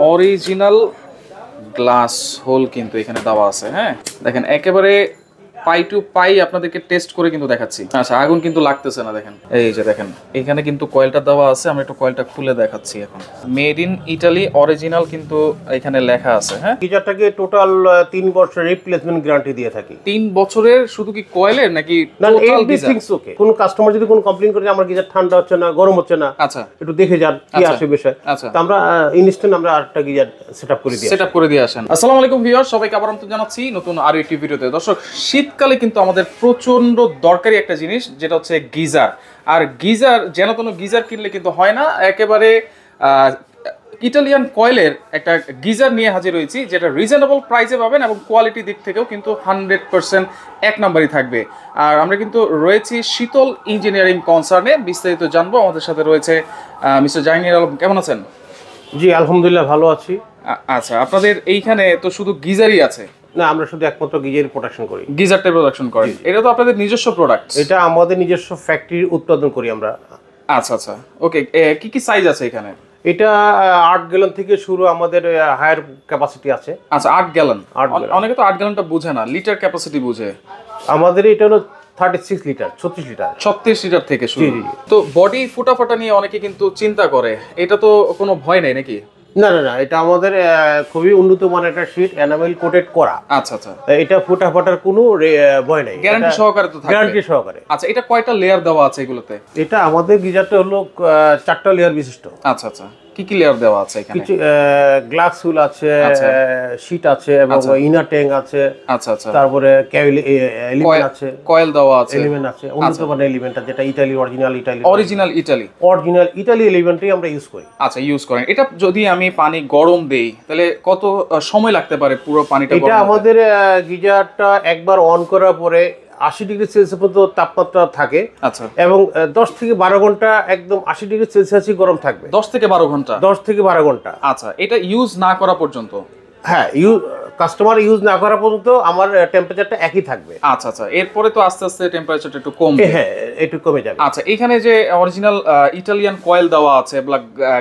Original glass whole কিন্তু এখানে দেওয়া আছে। হ্যাঁ, দেখেন একেবারে পাই টু পাই আপনাদেরকে টেস্ট করে কিন্তু দেখাচ্ছি। আচ্ছা, আগুন কিন্তু লাগতেছে না। দেখেন এই যে দেখেন এখানে কিন্তু কয়েলটা দেওয়া আছে, আমি একটু কয়েলটা খুলে দেখাচ্ছি। এখন মেড ইন ইটালি অরিজিনাল কিন্তু এখানে লেখা আছে। হ্যাঁ, গিজারটাকে টোটাল 3 বছর রিপ্লেসমেন্ট গ্যারান্টি দিয়ে থাকি। 3 বছরের শুধু কি কয়েলের নাকি টোটাল গিজার? ওকে, কোন কাস্টমার যদি কোনো কমপ্লেইন করে আমার গিজার ঠান্ডা হচ্ছে না, গরম হচ্ছে না, আচ্ছা একটু দেখে যান কি আছে বিষয়। আচ্ছা, তো আমরা ইনস্ট্যান্ট আমরা আরেকটা গিজার সেটআপ করে দিয়ে আসেন। আসসালামু আলাইকুম ভিউয়ার, সবাইকে আবার আমন্ত্রণ জানাচ্ছি নতুন আরো একটি ভিডিওতে। দর্শক, শীতকালে কিন্তু আমাদের প্রচন্ড দরকারি একটা জিনিস, যেটা হচ্ছে গিজার। আর গিজার যেন কোনো গিজার কিনলে কিন্তু হয় না, একেবারে ইটালিয়ান কয়েলের একটা গিজার নিয়ে হাজির হয়েছি, যেটা রিজনেবল প্রাইসে পাবেন এবং কোয়ালিটি দিক থেকেও কিন্তু 100% এক নাম্বারই থাকবে। আর আমরা কিন্তু রয়েছি শীতল ইঞ্জিনিয়ারিং কনসার্নে, বিস্তারিত জানবো। আমাদের সাথে রয়েছে মিস্টার জাহাঙ্গীর আলম। কেমন আছেন? জি আলহামদুলিল্লাহ ভালো আছি। আচ্ছা, আপনাদের এইখানে তো শুধু গিজারই আছে? না, আমরা শুধু একমাত্র গিজার প্রোডাকশন করি। গিজারটা প্রোডাকশন করেন? এটা তো আপনাদের নিজস্ব প্রোডাক্ট? এটা আমাদের নিজস্ব ফ্যাক্টরি উৎপাদন করি আমরা। আচ্ছা আচ্ছা, ওকে। কি কি সাইজ আছে এখানে? এটা 8 গ্যালন থেকে শুরু, আমাদের হায়ার ক্যাপাসিটি আছে। আচ্ছা, 8 গ্যালন। অনেকে তো 8 গ্যালনটা বুঝে না, লিটার ক্যাপাসিটি বুঝে। আমাদের এটা হলো 36 লিটার, 36 লিটার। 36 লিটার থেকে শুরু। তো বডি ফুটাফাটা নিয়ে অনেকে কিন্তু চিন্তা করে, এটা তো কোনো ভয় নাই নাকি? না না না, এটা আমাদের খুবই উন্নত মানের একটা শীট, এনামেল কোটেড করা। আচ্ছা আচ্ছা, এটা ফুটাফাটার কোনো ভয় নাই, গ্যারান্টি সহকারে তো থাকবে? গ্যারান্টি সহকারে। আচ্ছা, এটা কয়টা লেয়ার দেওয়া আছে এগুলোতে? এটা আমাদের গিজারটা হলো 4টা লেয়ার বিশিষ্ট। আচ্ছা আচ্ছা, কি কি লেয়ার দেওয়া আছে এখানে? কিছু গ্লাস হুল আছে, শীট আছে এবং ইনার ট্যাঙ্ক আছে। আচ্ছা আচ্ছা, তারপরে এলিমেন্ট আছে, কয়েল দেওয়া আছে, এলিমেন্ট আছে, উন্নত মানের এলিমেন্ট, যেটা ইতালি অরিজিনাল ইটালি এলিমেন্টই আমরা ইউজ করি। আচ্ছা, ইউজ করেন। এটা যদি আমি পানি গরম দেই তাহলে কত সময় লাগতে পারে পুরো পানিটা গরম? এটা আমাদের গিজারটা একবার অন করার পরে 80 ডিগ্রি সেলসিয়াস পর্যন্ত তাপমাত্রা থাকে। আচ্ছা, এবং 10 থেকে 12 ঘন্টা একদম 80 ডিগ্রি সেলসিয়াসই গরম থাকবে। 10 থেকে 12 ঘন্টা? 10 থেকে 12 ঘন্টা। আচ্ছা, এটা ইউজ না করা পর্যন্ত? হ্যাঁ, কাস্টমার ইউজ না করা পর্যন্ত আমার টেম্পারেচারটা একই থাকবে। আচ্ছা আচ্ছা, এরপরে তো আস্তে আস্তে টেম্পারেচারটা একটু কমবে? হ্যাঁ, একটু কমে যাবে। আচ্ছা, এখানে যে অরিজিনাল ইটালিয়ান কয়েল দেওয়া আছে,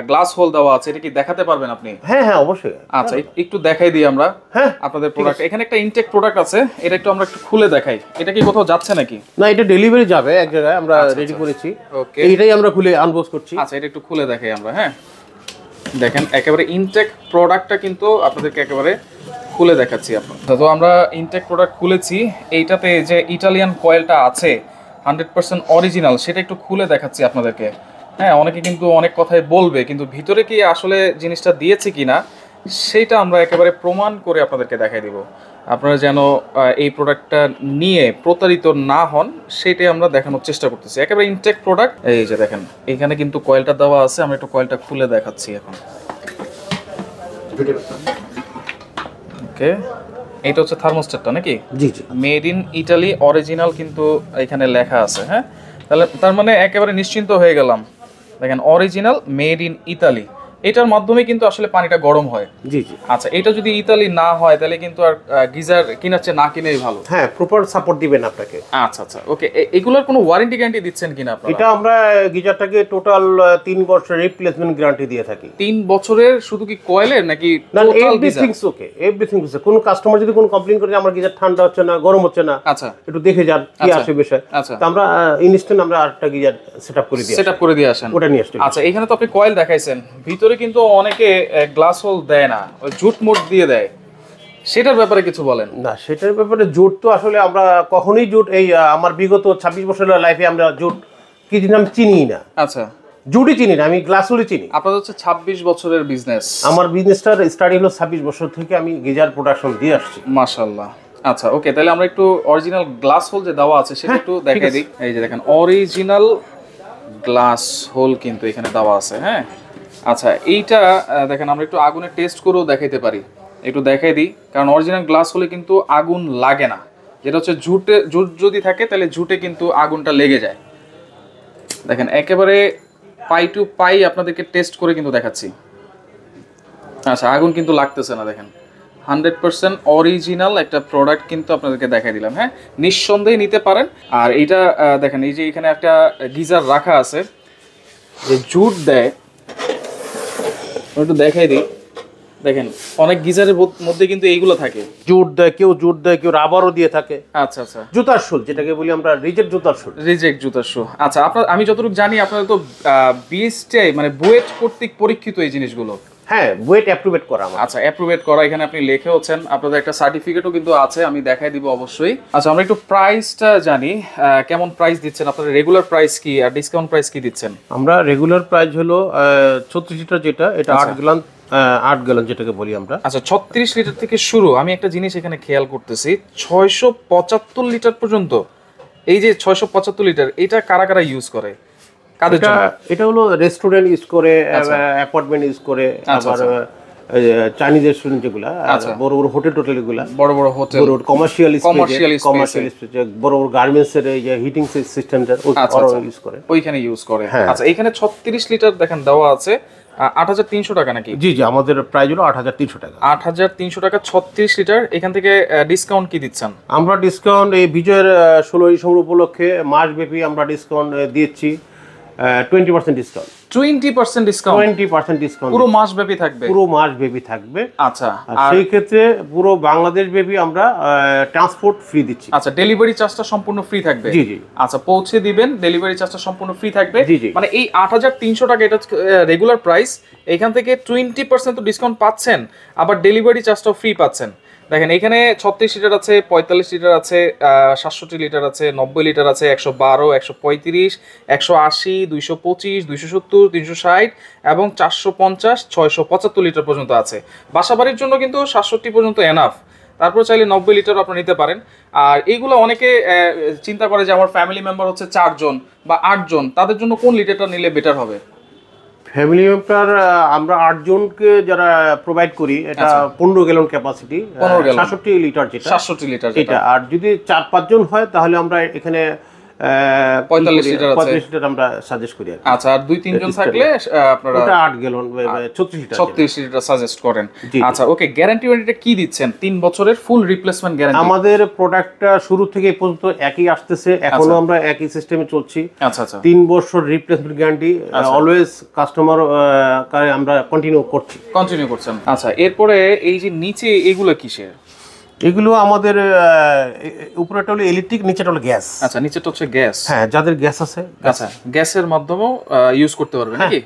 গ্লাস হোল দেওয়া আছে, এটা কি দেখাতে পারবেন আপনি? হ্যাঁ হ্যাঁ, অবশ্যই। আচ্ছা, একটু দেখাই দিই আমরা। হ্যাঁ, আপনাদের প্রোডাক্ট এখানে একটা ইনটেক প্রোডাক্ট আছে, এটা একটু আমরা একটু খুলে দেখাই। এটা কি কোথাও যাচ্ছে নাকি? না, এটা ডেলিভারি যাবে এক জায়গায়, আমরা রেডি করেছি। ওকে, এইটাই আমরা খুলে আনবক্স করছি। আচ্ছা, এটা একটু খুলে দেখাই আমরা। হ্যাঁ, দেখেন একেবারে ইনটেক প্রোডাক্টটা কিন্তু আপনাদেরকে একেবারে খুলে দেখাচ্ছি। আপনার তো আমরা ইনটেক প্রোডাক্ট খুলেছি, এইটাতে যে ইটালিয়ান কয়েলটা আছে 100% অরিজিনাল, সেটা একটু খুলে দেখাচ্ছি আপনাদেরকে। হ্যাঁ, অনেকে কিন্তু অনেক কথাই বলবে, কিন্তু ভিতরে কি আসলে জিনিসটা দিয়েছে কিনা সেইটা আমরা একেবারে প্রমাণ করে আপনাদেরকে দেখাই দিব। আপনারা যেন এই প্রোডাক্টটা নিয়ে প্রতারিত না হন, সেটাই আমরা দেখানোর চেষ্টা করতেছি। একেবারে ইনটেক প্রোডাক্ট। এই যে দেখেন এখানে কিন্তু কয়েলটা দেওয়া আছে, আমরা একটু কয়েলটা খুলে দেখাচ্ছি এখন। ওকে, এটা হচ্ছে থার্মোস্ট্যাটটা নাকি? জি জি, মেড ইন ইটালি অরিজিনাল কিন্তু এখানে লেখা আছে। হ্যাঁ, তাহলে তার মানে একেবারে নিশ্চিন্ত হয়ে গেলাম। দেখেন অরিজিনাল মেড ইন ইতালি, এটার মাধ্যমে কিন্তু আসলে পানিটা গরম হয়। জি জি। আচ্ছা, এটা যদি ইতালি না হয় তাহলে কিন্তু আর গিজার কিনার চেয়ে না কিনেই ভালো। হ্যাঁ, প্রপার সাপোর্ট দিবেন আপনাকে। আচ্ছা আচ্ছা, ওকে। এগুলোর কোনো ওয়ারেন্টি গ্যারান্টি দিচ্ছেন কিনা আপনারা? এটা আমরা গিজারটাকে টোটাল 3 বছর রিপ্লেসমেন্ট গ্যারান্টি দিয়ে থাকি। 3 বছরের শুধু কি কয়েলের নাকি টোটাল গিজার? ওকে, এভরিথিং ওকে। কোন কাস্টমার যদি কোনো কমপ্লেইন করে আমার গিজার ঠান্ডা হচ্ছে না, গরম হচ্ছে না, আচ্ছা, একটু দেখে যান কি আছে বিষয়। আচ্ছা, তো আমরা ইনস্ট্যান্ট আমরা আরেকটা গিজার সেটআপ করে দিয়ে আসেন, ওটা নিয়ে আসতে। আচ্ছা, এখানে তো আপনি কয়েল দেখাইছেন, ভিতরে কিন্তু অনেকে গ্লাস হোল দেয় না, ওই জুট মোট দিয়ে দেয়, সেটার ব্যাপারে কিছু বলেন। না, সেটার ব্যাপারে জুট তো আসলে আমরা কখনোই জুট, এই আমার বিগত 26 বছরের লাইফে আমরা জুট কি জিনিস আমি চিনি না। আচ্ছা, জুটই চিনি না, আমি গ্লাস হোলই চিনি। আপনাদের হচ্ছে 26 বছরের বিজনেস? আমার বিজনেসটার স্টার্ট হলো 26 বছর থেকে, আমি গিজার প্রোডাকশন দিয়ে আসছি। মাশাআল্লাহ। আচ্ছা, ওকে, তাহলে আমরা একটু অরিজিনাল গ্লাস হোল যে দেওয়া আছে সেটা একটু দেখাই দিই। এই যে দেখেন অরিজিনাল গ্লাস হোল কিন্তু এখানে দেওয়া আছে। হ্যাঁ, আচ্ছা, এইটা দেখেন আমরা একটু আগুনে টেস্ট করেও দেখাইতে পারি, একটু দেখাই দিই। কারণ অরিজিনাল গ্লাস হলে কিন্তু আগুন লাগে না, যেটা হচ্ছে জুট যদি থাকে তাহলে জুটে কিন্তু আগুনটা লেগে যায়। দেখেন একেবারে পাই টু পাই আপনাদেরকে টেস্ট করে কিন্তু দেখাচ্ছি। আচ্ছা, আগুন কিন্তু লাগতেছে না। দেখেন 100% অরিজিনাল একটা প্রোডাক্ট কিন্তু আপনাদেরকে দেখাই দিলাম। হ্যাঁ, নিঃসন্দেহে নিতে পারেন। আর এইটা দেখেন, এই যে এখানে একটা গিজার রাখা আছে, যে জুট দেয়, একটু দেখাই দিই। দেখেন অনেক গিজারের মধ্যে কিন্তু এইগুলো থাকে। জুট দেয়, কেউ জুট দেয়, কেউ রাবারও দিয়ে থাকে। আচ্ছা আচ্ছা, জুতার শোল যেটাকে বলি আমরা, রিজেক্ট জুতার শোল। রিজেক্ট জুতার শু। আচ্ছা, আপনার আমি যতটুকু জানি আপনাদের তো বিএসটিআই মানে বুয়েট কর্তৃক পরীক্ষিত এই জিনিসগুলো। হ্যাঁ, বুয়েট অ্যাপ্রুভেট করা আমার। আচ্ছা, অ্যাপ্রুভেট করা, এখানে আপনি লিখেওছেন, আপনাদের একটা সার্টিফিকেটও কিন্তু আছে, আমি দেখাই দিব অবশ্যই। আচ্ছা, আমরা একটু প্রাইসটা জানি, কেমন প্রাইস দিচ্ছেন আপনাদের, রেগুলার প্রাইস কি আর ডিসকাউন্ট প্রাইস কি দিচ্ছেন? আমরা রেগুলার প্রাইস হলো 36 লিটার যেটা, এটা 8 গ্যালন যেটাকে বলি আমরা। আচ্ছা, 36 লিটার থেকে শুরু। আমি একটা জিনিস এখানে খেয়াল করতেছি, 675 লিটার পর্যন্ত। এই যে 675 লিটার, এটা কারা কারা ইউজ করে, কাদের জন্য? এটা হলো রেস্টুরেন্ট ইউজ করে, অ্যাপার্টমেন্ট ইউজ করে, আবার চাইনিজ রেস্টুরেন্ট যেগুলা, বড় বড় হোটেল টোটেলগুলা, বড় বড় হোটেল, বড় কমার্শিয়াল কমার্শিয়াল স্পেস, বড় বড় গার্মেন্টস এর এই যে হিটিং সিস্টেমটা ইউজ করে, ওইখানে ইউজ করে। আচ্ছা, এখানে 36 লিটার দেখেন দেওয়া আছে 8300 টাকা নাকি? জি জি, আমাদের প্রাইস হলো 8300 টাকা। 8300 টাকা 36 লিটার। এখান থেকে ডিসকাউন্ট কি দিচ্ছেন? আমরা ডিসকাউন্ট এই বিজয়ের 16 ডিসেম্বর উপলক্ষে মাসব্যাপী আমরা ডিসকাউন্ট দিচ্ছি, 20% ডিসকাউন্ট। 20% ডিসকাউন্ট? 20% ডিসকাউন্ট পুরো মাস ব্যাপী থাকবে? পুরো মাস ব্যাপী থাকবে। আচ্ছা, আর সেই ক্ষেত্রে পুরো বাংলাদেশ ব্যাপী আমরা ট্রান্সপোর্ট ফ্রি দিচ্ছি। আচ্ছা, ডেলিভারি চার্জটা সম্পূর্ণ ফ্রি থাকবে? জি জি। আচ্ছা, পৌঁছে দিবেন, ডেলিভারি চার্জটা সম্পূর্ণ ফ্রি থাকবে। জি জি। মানে এই 8300 টাকা এটা রেগুলার প্রাইস, এখান থেকে 20% তো ডিসকাউন্ট পাচ্ছেন, আবার ডেলিভারি চার্জটাও ফ্রি পাচ্ছেন। দেখেন এখানে 36 লিটার আছে, 45 লিটার আছে, 67 লিটার আছে, 90 লিটার আছে, 112, 135, 180, 225, 270, 360 এবং 450, 675 লিটার পর্যন্ত আছে। বাসাবাড়ির জন্য কিন্তু 67 পর্যন্ত এনাফ। তারপর চাইলে 90 লিটার আপনারা নিতে পারেন। আর এইগুলো অনেকে চিন্তা করে যে আমার ফ্যামিলি মেম্বার হচ্ছে 4 জন বা 8 জন, তাদের জন্য কোন লিটারটা নিলে বেটার হবে? ফ্যামিলি মেম্বার আমরা 8 জনকে যারা প্রোভাইড করি, এটা 15 গ্যালন ক্যাপাসিটি, 67 লিটার যেটা, 67 লিটার এটা। আর যদি 4-5 জন হয় তাহলে আমরা এখানে 45 লিটার আমরা সাজেস্ট করি। আচ্ছা, আর 2-3 জন থাকলে আপনারা ওটা 8 গ্যালন 36 লিটার সাজেস্ট করেন। আচ্ছা, ওকে, গ্যারান্টি ওয়ারেন্টি কি দিচ্ছেন? 3 বছরের ফুল রিপ্লেসমেন্ট গ্যারান্টি। আমাদের প্রোডাক্টটা শুরু থেকে এই পর্যন্ত একই আসতেছে, এখনো আমরা একই সিস্টেমে চলছি। আচ্ছা আচ্ছা, 3 বছর রিপ্লেসমেন্ট গ্যারান্টি অলওয়েজ কাস্টমার আমরা কন্টিনিউ করছেন। আচ্ছা, এরপরে এই যে নিচে এগুলো কিসের? এগুলো আমাদের উপরেটা হলো ইলেকট্রিক, নিচেটা হলো গ্যাস। আচ্ছা, নিচেটা হচ্ছে গ্যাস। হ্যাঁ, যাদের গ্যাস আছে, আচ্ছা, গ্যাসের মাধ্যমেও ইউজ করতে পারবেন নাকি?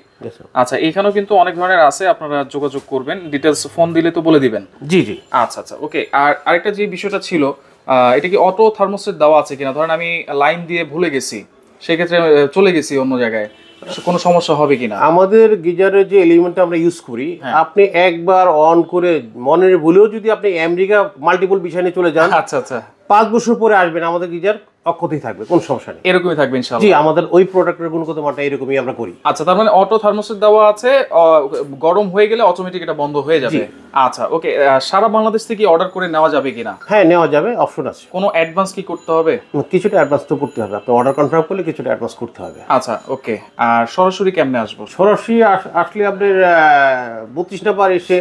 আচ্ছা, এখানেও কিন্তু অনেক ধরনের আছে, আপনারা যোগাযোগ করবেন, ডিটেলস ফোন দিলে তো বলে দিবেন। জি জি। আচ্ছা আচ্ছা, ওকে। আর আরেকটা যে বিষয়টা ছিল, এটা কি অটো থার্মোস্টেট দেওয়া আছে কিনা? ধরেন আমি লাইন দিয়ে ভুলে গেছি, সেক্ষেত্রে চলে গেছি অন্য জায়গায়, কোনো সমস্যা হবে কিনা? আমাদের গিজারের যে এলিমেন্টটা আমরা ইউজ করি, আপনি একবার অন করে মনের ভুলেও যদি আপনি আমেরিকা মাল্টিপল বিষয় নিয়ে চলে যান, আচ্ছা আচ্ছা, 5 বছর পরে আসবেন, আমাদের গিজার অক্ষতই থাকবে, কোনো সমস্যা নেই, এরকমই থাকবে ইনশাআল্লাহ। জি, আমাদের ওই প্রোডাক্টের গুণগত মানটা এরকমই আমরা করি। আচ্ছা, তার মানে অটো থার্মোস্টেট দেওয়া আছে, গরম হয়ে গেলে অটোমেটিক এটা বন্ধ হয়ে যাবে। আচ্ছা, ওকে। সারা বাংলাদেশ থেকে অর্ডার করে নেওয়া যাবে কিনা? হ্যাঁ, নেওয়া যাবে, অপশন আছে। কোনো অ্যাডভান্স কি করতে হবে? কিছুটা অ্যাডভান্স তো করতে হবে, আপনি অর্ডার কনফার্ম করলে কিছুটা অ্যাডভান্স করতে হবে। আচ্ছা, ওকে। আর সরাসরি কেমনে আসবো? সরাসরি আসলে আপনার 32 নাম্বার এসে,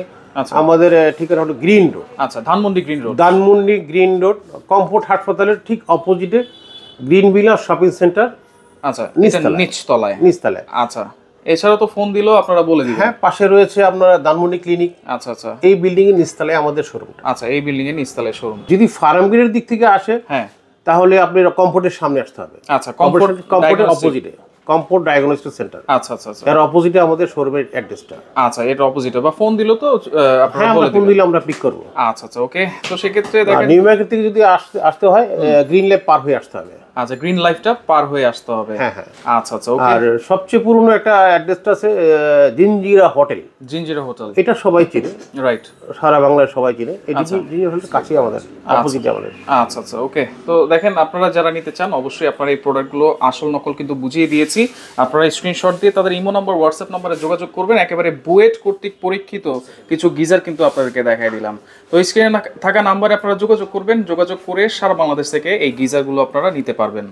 আমাদের ঠিকানা হলো গ্রিন রোড। আচ্ছা, ধানমন্ডি গ্রিন রোড কমফোর্ট হাসপাতালের ঠিক অপোজিটে গ্রিন ভিলা শপিং সেন্টার। আচ্ছা, নিচতলায়। আচ্ছা, এছাড়া তো ফোন দিলেও আপনারা বলে দিবেন। হ্যাঁ, পাশে রয়েছে আপনার ধানমন্ডি ক্লিনিক। আচ্ছা আচ্ছা, এই বিল্ডিং এর নিচতলায় আমাদের শোরুম। আচ্ছা, এই বিল্ডিং এর নিচতলায় শোরুম। যদি ফার্মগেটের দিক থেকে আসে, হ্যাঁ, তাহলে আপনি কমফোর্টের সামনে আসতে হবে। আচ্ছা, কমফোর্টের অপোজিটে কমফোর্ট ডায়াগনস্টিক সেন্টার। আচ্ছা আচ্ছা আচ্ছা, এর অপোজিটে আমাদের শোরুমের অ্যাড্রেসটা। আচ্ছা, এর অপোজিটে বা ফোন দিলেও তো আপনারা বলে দিবেন। ফোন দিলে আমরা পিক করব। আচ্ছা আচ্ছা, ওকে। তো সেক্ষেত্রে দেখেন, নিউ মার্কেট থেকে যদি আসতে হয়, গ্রিন ল্যাব পার হয়ে আসতে হবে। আচ্ছা, গ্রিন লাইফটা পার হয়ে আসতে হবে। হ্যাঁ হ্যাঁ। আচ্ছা আচ্ছা, ওকে। আর সবচেয়ে পুরনো একটা অ্যাড্রেসটা আছে জিঞ্জিরা হোটেল। এটা সবাই চিনে, রাইট, সারা বাংলায় সবাই চিনে। এই জিঞ্জিরা হোটেল কাছে আমাদের, অপোজিটে আমাদের। আচ্ছা আচ্ছা, ওকে। তো দেখেন, আপনারা যারা নিতে চান অবশ্যই আপনারা এই প্রোডাক্টগুলো আসল নকল কিন্তু বুঝিয়ে দিয়েছি। আপনারা স্ক্রিনশট দিয়ে তাদের ইমো নাম্বার, হোয়াটসঅ্যাপ নাম্বারে যোগাযোগ করবেন। একেবারে বুয়েট কর্তৃক পরীক্ষিত কিছু গিজার কিন্তু আপনাদেরকে দেখাই দিলাম। তো স্ক্রিনে থাকা নাম্বারে আপনারা যোগাযোগ করবেন, যোগাযোগ করে সারা বাংলাদেশ থেকে এই গিজারগুলো আপনারা নিতে পারবেন।